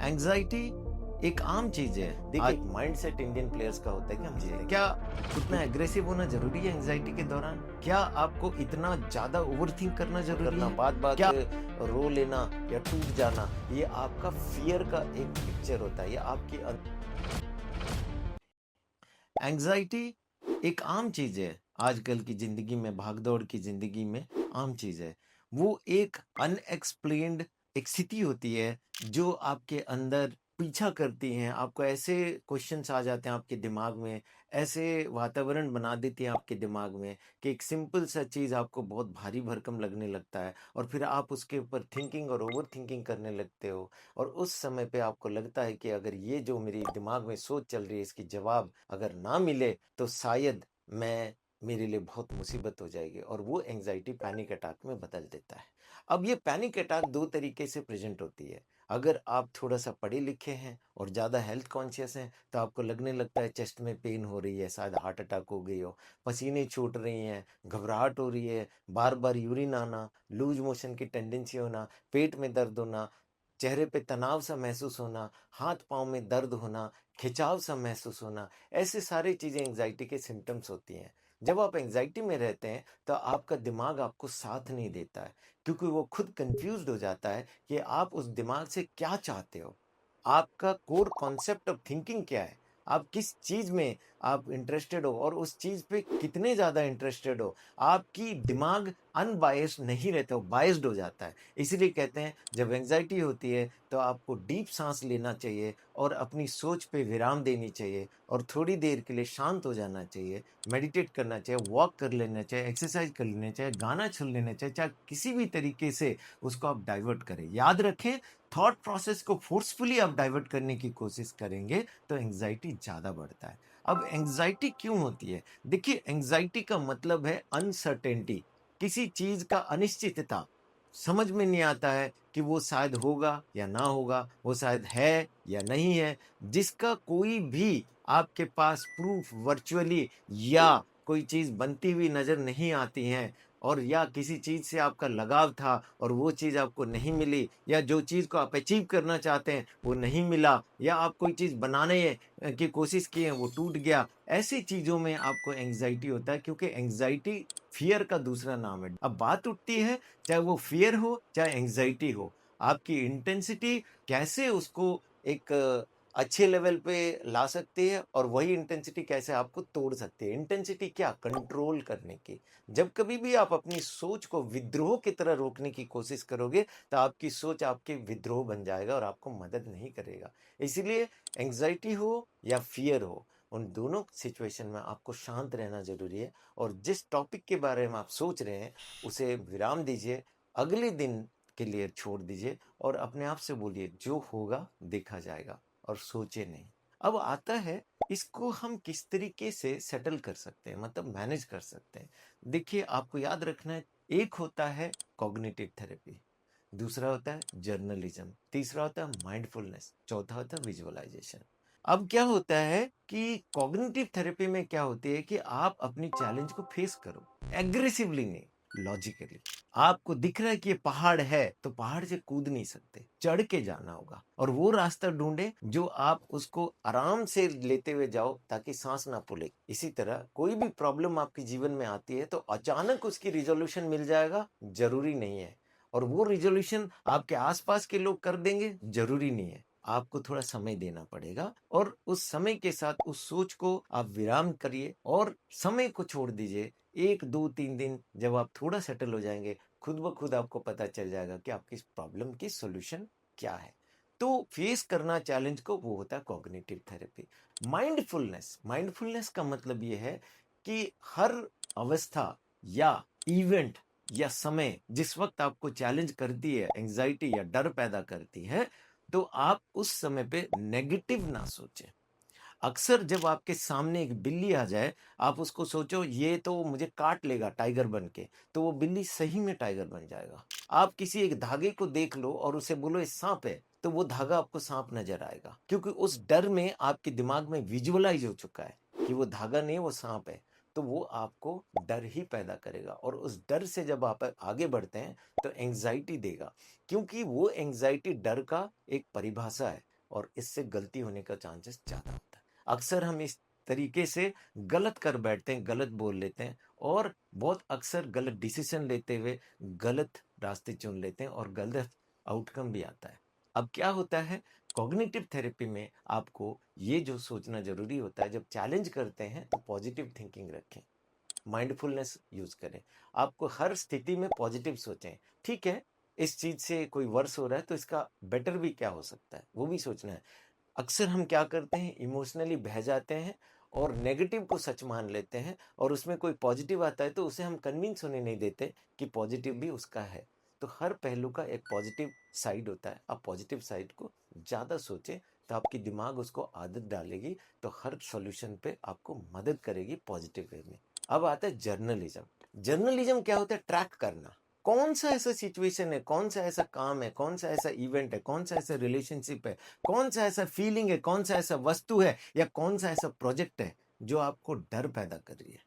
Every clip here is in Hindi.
एंजाइटी एक आम चीज है। देखिए माइंडसेट इंडियन प्लेयर्स का होता है कि हम जीतेंगे। क्या उतना एग्रेसिव होना जरूरी है एंजाइटी के दौरान? क्या आपको इतना ज्यादा ओवरथिंक करना जरूरी करना है? बात बात क्या रो लेना या टूट जाना, ये आपका फियर का एक पिक्चर होता है। ये आपकी एंजाइटी एक आम चीज है आजकल की जिंदगी में, भागदौड़ की जिंदगी में आम चीज है। वो एक अनएक्सप्लेन्ड एक स्थिति होती है जो आपके अंदर पीछा करती हैं। आपको ऐसे क्वेश्चंस आ जाते हैं आपके दिमाग में, ऐसे वातावरण बना देती है आपके दिमाग में कि एक सिंपल सा चीज आपको बहुत भारी भरकम लगने लगता है और फिर आप उसके ऊपर थिंकिंग और ओवर थिंकिंग करने लगते हो। और उस समय पे आपको लगता है कि अगर ये जो मेरी दिमाग में सोच चल रही है इसकी जवाब अगर ना मिले तो शायद मैं मेरे लिए बहुत मुसीबत हो जाएगी, और वो एंजाइटी पैनिक अटैक में बदल देता है। अब ये पैनिक अटैक दो तरीके से प्रेजेंट होती है। अगर आप थोड़ा सा पढ़े लिखे हैं और ज़्यादा हेल्थ कॉन्शियस हैं तो आपको लगने लगता है चेस्ट में पेन हो रही है, शायद हार्ट अटैक हो गई हो, पसीने छूट रही हैं, घबराहट हो रही है, बार बार यूरिन आना, लूज मोशन की टेंडेंसी होना, पेट में दर्द होना, चेहरे पे तनाव सा महसूस होना, हाथ पाँव में दर्द होना, खिंचाव सा महसूस होना, ऐसे सारी चीज़ें एंजाइटी के सिम्टम्स होती हैं। जब आप एंजाइटी में रहते हैं तो आपका दिमाग आपको साथ नहीं देता है, क्योंकि वो खुद कंफ्यूज्ड हो जाता है कि आप उस दिमाग से क्या चाहते हो। आपका कोर कॉन्सेप्ट ऑफ थिंकिंग क्या है? आप किस चीज़ में आप इंटरेस्टेड हो और उस चीज़ पे कितने ज़्यादा इंटरेस्टेड हो? आपकी दिमाग अनबायस्ड नहीं रहता, वो बायस्ड हो जाता है। इसीलिए कहते हैं जब एंग्ज़ायटी होती है तो आपको डीप साँस लेना चाहिए और अपनी सोच पे विराम देनी चाहिए और थोड़ी देर के लिए शांत हो जाना चाहिए, मेडिटेट करना चाहिए, वॉक कर लेना चाहिए, एक्सरसाइज़ कर लेना चाहिए, गाना सुन लेना चाहिए, चाहे किसी भी तरीके से उसको आप डाइवर्ट करें। याद रखें, थॉट प्रोसेस को फोर्सफुली आप डाइवर्ट करने की कोशिश करेंगे तो एंग्ज़ायटी ज़्यादा बढ़ता है। अब एंग्ज़ायटी क्यों होती है? देखिए, एंग्ज़ायटी का मतलब है अनसर्टेनिटी, किसी चीज़ का अनिश्चितता। समझ में नहीं आता है कि वो शायद होगा या ना होगा, वो शायद है या नहीं है, जिसका कोई भी आपके पास प्रूफ वर्चुअली या कोई चीज़ बनती हुई नज़र नहीं आती है, और या किसी चीज़ से आपका लगाव था और वो चीज़ आपको नहीं मिली, या जो चीज़ को आप अचीव करना चाहते हैं वो नहीं मिला, या आप कोई चीज़ बनाने की कोशिश किए वो टूट गया। ऐसी चीज़ों में आपको एंग्ज़ायटी होता है, क्योंकि एंग्ज़ायटी फ़ियर का दूसरा नाम है। अब बात उठती है, चाहे वो फ़ियर हो, चाहे एंग्ज़ायटी हो, आपकी इंटेंसिटी कैसे उसको एक अच्छे लेवल पे ला सकती है और वही इंटेंसिटी कैसे आपको तोड़ सकती है। इंटेंसिटी क्या? कंट्रोल करने की। जब कभी भी आप अपनी सोच को विद्रोह की तरह रोकने की कोशिश करोगे तो आपकी सोच आपके विद्रोह बन जाएगा और आपको मदद नहीं करेगा। इसीलिए एंग्जाइटी हो या फियर हो, उन दोनों सिचुएशन में आपको शांत रहना जरूरी है और जिस टॉपिक के बारे में आप सोच रहे हैं उसे विराम दीजिए, अगले दिन के लिए छोड़ दीजिए और अपने आप से बोलिए जो होगा देखा जाएगा, और सोचे नहीं। अब आता है, इसको हम किस तरीके से सेटल कर सकते हैं, मतलब मैनेज कर सकते हैं। देखिए, आपको याद रखना है, एक होता है कॉग्निटिव थेरेपी, दूसरा होता है जर्नलिज्म, तीसरा होता है माइंडफुलनेस, चौथा होता है विजुअलाइजेशन। अब क्या होता है कि कॉग्निटिव थेरेपी में क्या होती है कि आप अपनी चैलेंज को फेस करो, एग्रेसिवली नहीं, लॉजिकली। आपको दिख रहा है कि ये पहाड़ है तो पहाड़ से कूद नहीं सकते, चढ़ के जाना होगा, और वो रास्ता ढूंढे जो आप उसको आराम से लेते हुए जाओ ताकि सांस ना फूले। इसी तरह कोई भी प्रॉब्लम आपके जीवन में आती है तो अचानक उसकी रिजोल्यूशन मिल जाएगा, जरूरी नहीं है। और वो रिजोल्यूशन आपके आसपास के लोग कर देंगे, जरूरी नहीं है। आपको थोड़ा समय देना पड़ेगा और उस समय के साथ उस सोच को आप विराम करिए और समय को छोड़ दीजिए। 1 2 3 दिन जब आप थोड़ा सेटल हो जाएंगे, खुद ब खुद आपको पता चल जाएगा कि आपकी प्रॉब्लम की सॉल्यूशन क्या है। तो फेस करना चैलेंज को, वो होता है कॉग्निटिव थेरेपी। माइंडफुलनेस, माइंडफुलनेस का मतलब ये है कि हर अवस्था या इवेंट या समय जिस वक्त आपको चैलेंज करती है, एंजाइटी या डर पैदा करती है, तो आप उस समय पे नेगेटिव ना सोचें। अक्सर जब आपके सामने एक बिल्ली आ जाए, आप उसको सोचो ये तो मुझे काट लेगा टाइगर बन के, तो वो बिल्ली सही में टाइगर बन जाएगा। आप किसी एक धागे को देख लो और उसे बोलो ये सांप है, तो वो धागा आपको सांप नजर आएगा, क्योंकि उस डर में आपके दिमाग में विजुअलाइज हो चुका है कि वो धागा नहीं, वो सांप है। तो वो आपको डर ही पैदा करेगा, और उस डर से जब आप आगे बढ़ते हैं तो एंग्जाइटी देगा, क्योंकि वो एंग्जाइटी डर का एक परिभाषा है। और इससे गलती होने का चांसेस ज़्यादा होता है। अक्सर हम इस तरीके से गलत कर बैठते हैं, गलत बोल लेते हैं और बहुत अक्सर गलत डिसीजन लेते हुए गलत रास्ते चुन लेते हैं और गलत आउटकम भी आता है। अब क्या होता है, कॉग्निटिव थेरेपी में आपको ये जो सोचना ज़रूरी होता है, जब चैलेंज करते हैं तो पॉजिटिव थिंकिंग रखें, माइंडफुलनेस यूज़ करें। आपको हर स्थिति में पॉजिटिव सोचें। ठीक है, इस चीज़ से कोई वर्स हो रहा है तो इसका बेटर भी क्या हो सकता है, वो भी सोचना है। अक्सर हम क्या करते हैं, इमोशनली बह जाते हैं और नेगेटिव को सच मान लेते हैं और उसमें कोई पॉजिटिव आता है तो उसे हम कन्विंस होने नहीं देते कि पॉजिटिव भी उसका है। तो हर पहलू का एक पॉजिटिव साइड होता है। आप पॉजिटिव साइड को ज़्यादा सोचें तो आपकी दिमाग उसको आदत डालेगी, तो हर सॉल्यूशन पे आपको मदद करेगी पॉजिटिव वे में। अब आता है जर्नलिज्म। जर्नलिज्म क्या होता है, ट्रैक करना। कौन सा ऐसा सिचुएशन है, कौन सा ऐसा काम है, कौन सा ऐसा इवेंट है, कौन सा ऐसा रिलेशनशिप है, कौन सा ऐसा फीलिंग है, कौन सा ऐसा वस्तु है या कौन सा ऐसा प्रोजेक्ट है जो आपको डर पैदा कर रही है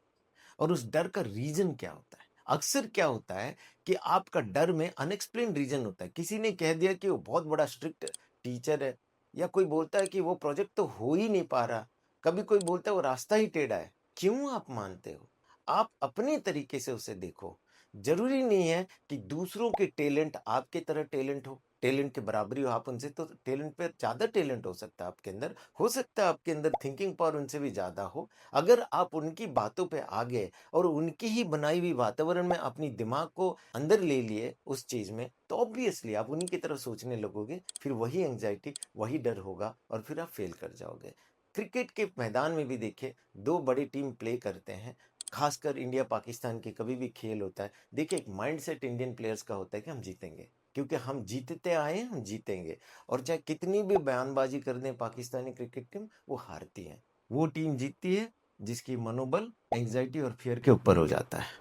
और उस डर का रीजन क्या होता है। अक्सर क्या होता है कि आपका डर में अनएक्सप्लेन रीजन होता है। किसी ने कह दिया कि वो बहुत बड़ा स्ट्रिक्ट टीचर है, या कोई बोलता है कि वो प्रोजेक्ट तो हो ही नहीं पा रहा, कभी कोई बोलता है वो रास्ता ही टेढ़ा है। क्यों आप मानते हो? आप अपने तरीके से उसे देखो। जरूरी नहीं है कि दूसरों के टैलेंट आपके तरह टैलेंट हो, टैलेंट के बराबरी हो आप उनसे, तो टैलेंट पे ज्यादा टैलेंट हो सकता है आपके अंदर, हो सकता है आपके अंदर थिंकिंग पावर उनसे भी ज्यादा हो। अगर आप उनकी बातों पे आ गए और उनकी ही बनाई हुई वातावरण में अपनी दिमाग को अंदर ले लिए उस चीज में, तो ऑब्वियसली आप उन्हीं की तरह सोचने लगोगे, फिर वही एंजाइटी, वही डर होगा और फिर आप फेल कर जाओगे। क्रिकेट के मैदान में भी देखिए, दो बड़ी टीम प्ले करते हैं, खासकर इंडिया पाकिस्तान के कभी भी खेल होता है, देखिए एक माइंडसेट इंडियन प्लेयर्स का होता है कि हम जीतेंगे, क्योंकि हम जीतते आए हैं, हम जीतेंगे। और चाहे कितनी भी बयानबाजी कर दें पाकिस्तानी क्रिकेट टीम, वो हारती है। वो टीम जीतती है जिसकी मनोबल एंजाइटी और फियर के ऊपर हो जाता है।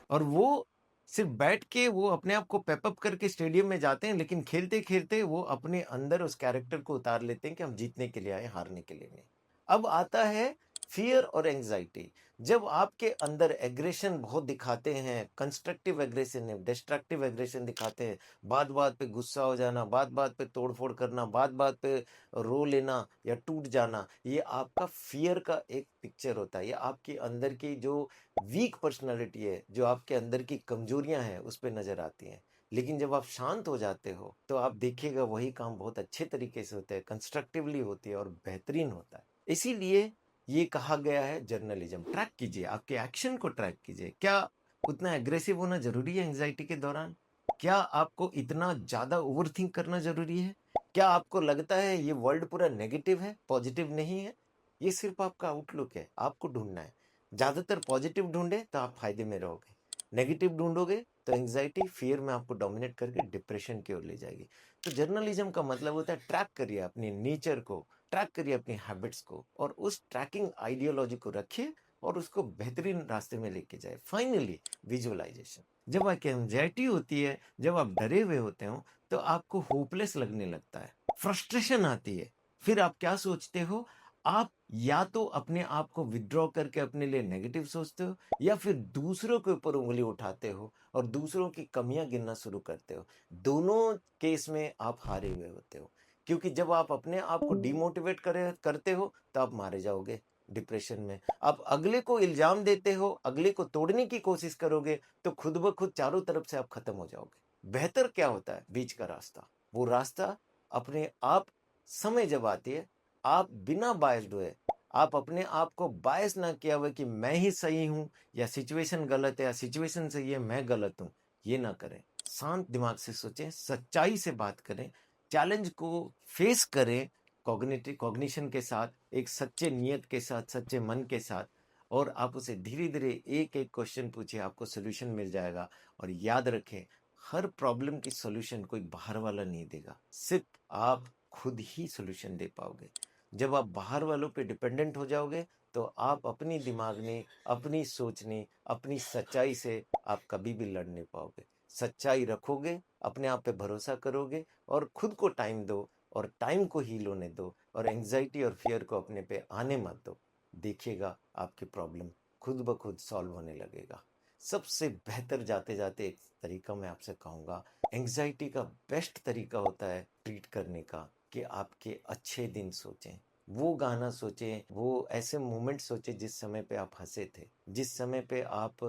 और वो सिर्फ बैठ के वो अपने आप को पेपअप करके स्टेडियम में जाते हैं, लेकिन खेलते खेलते वो अपने अंदर उस कैरेक्टर को उतार लेते हैं कि हम जीतने के लिए आए, हारने के लिए नहीं। अब आता है फियर और एंजाइटी। जब आपके अंदर एग्रेशन बहुत दिखाते हैं, कंस्ट्रक्टिव एग्रेशन है, डिस्ट्रक्टिव एग्रेशन दिखाते हैं, बात बात पे गुस्सा हो जाना, बात बात पे तोड़फोड़ करना, बात बात पे रो लेना या टूट जाना, ये आपका फियर का एक पिक्चर होता है। ये आपके अंदर की जो वीक पर्सनालिटी है, जो आपके अंदर की कमजोरियां हैं, उस पे नजर आती हैं। लेकिन जब आप शांत हो जाते हो तो आप देखिएगा वही काम बहुत अच्छे तरीके से होता है, कंस्ट्रक्टिवली होती है और बेहतरीन होता है। इसीलिए ये कहा गया है जर्नलिज्म। ट्रैक कीजिए, आपके एक्शन को ट्रैक कीजिए। क्या उतना एग्रेसिव होना जरूरी है एंजाइटी के दौरान? क्या आपको इतना ज्यादा ओवरथिंक करना जरूरी है? क्या आपको लगता है ये वर्ल्ड पूरा नेगेटिव है, पॉजिटिव नहीं है? ये सिर्फ आपका आउटलुक है, आपको ढूंढना है। ज्यादातर पॉजिटिव ढूंढे तो आप फायदे में रहोगे, नेगेटिव ढूंढोगे तो एंजाइटी फियर में आपको डोमिनेट करके डिप्रेशन की ओर ले जाएगी। तो जर्नलिज्म का मतलब होता है ट्रैक करिए अपनी नेचर को, ट्रैक करिए अपनी हैबिट्स को और उस ट्रैकिंग आइडियोलॉजी को रखिए और उसको बेहतरीन रास्ते में लेके जाए। Finally visualization. जब आपकी एंजाइटी होती है, जब आप डरे हुए होते हो, तो आपको होपलेस लगने लगता है, फ्रस्ट्रेशन आती है। फिर आप क्या सोचते हो, आप या तो अपने आप को विड्रॉ करके अपने लिए नेगेटिव सोचते हो, या फिर दूसरों के ऊपर उंगली उठाते हो और दूसरों की कमियां गिनना शुरू करते हो। दोनों केस में आप हारे हुए होते हो, क्योंकि जब आप अपने आप को डिमोटिवेट करते हो तो आप मारे जाओगे डिप्रेशन में। आप अगले को इल्जाम देते हो, अगले को तोड़ने की कोशिश करोगे, तो खुद ब खुद चारों तरफ से आप खत्म हो जाओगे। बेहतर क्या होता है, बीच का रास्ता। वो रास्ता अपने आप, समय जब आती है, आप बिना बायस्ड हुए, आप अपने आप को बायस ना किया हुआ कि मैं ही सही हूं या सिचुएशन गलत है या सिचुएशन सही है, मैं गलत हूं, ये ना करें। शांत दिमाग से सोचें, सच्चाई से बात करें, चैलेंज को फेस करें, कॉग्निटिव कॉग्निशन के साथ, एक सच्चे नियत के साथ, सच्चे मन के साथ। और आप उसे धीरे धीरे एक एक क्वेश्चन पूछिए, आपको सोल्यूशन मिल जाएगा। और याद रखें, हर प्रॉब्लम की सोल्यूशन कोई बाहर वाला नहीं देगा, सिर्फ आप खुद ही सोल्यूशन दे पाओगे। जब आप बाहर वालों पे डिपेंडेंट हो जाओगे तो आप अपनी दिमाग ने, अपनी सोचने, अपनी सच्चाई से आप कभी भी लड़ नहीं पाओगे। सच्चाई रखोगे, अपने आप पे भरोसा करोगे और खुद को टाइम दो और टाइम को हील होने दो और एंजाइटी और फियर को अपने पे आने मत दो। देखिएगा आपकी प्रॉब्लम खुद ब खुद सॉल्व होने लगेगा। सबसे बेहतर जाते जाते एक तरीका मैं आपसे कहूँगा, एंजाइटी का बेस्ट तरीका होता है ट्रीट करने का, कि आपके अच्छे दिन सोचें। वो गाना सोचें, वो ऐसे मोमेंट सोचें जिस समय पे आप हँसे थे, जिस समय पे आप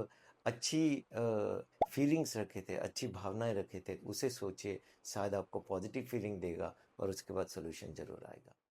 अच्छी फीलिंग्स रखे थे, अच्छी भावनाएँ रखे थे, उसे सोचिए, शायद आपको पॉज़िटिव फीलिंग देगा और उसके बाद सॉल्यूशन ज़रूर आएगा।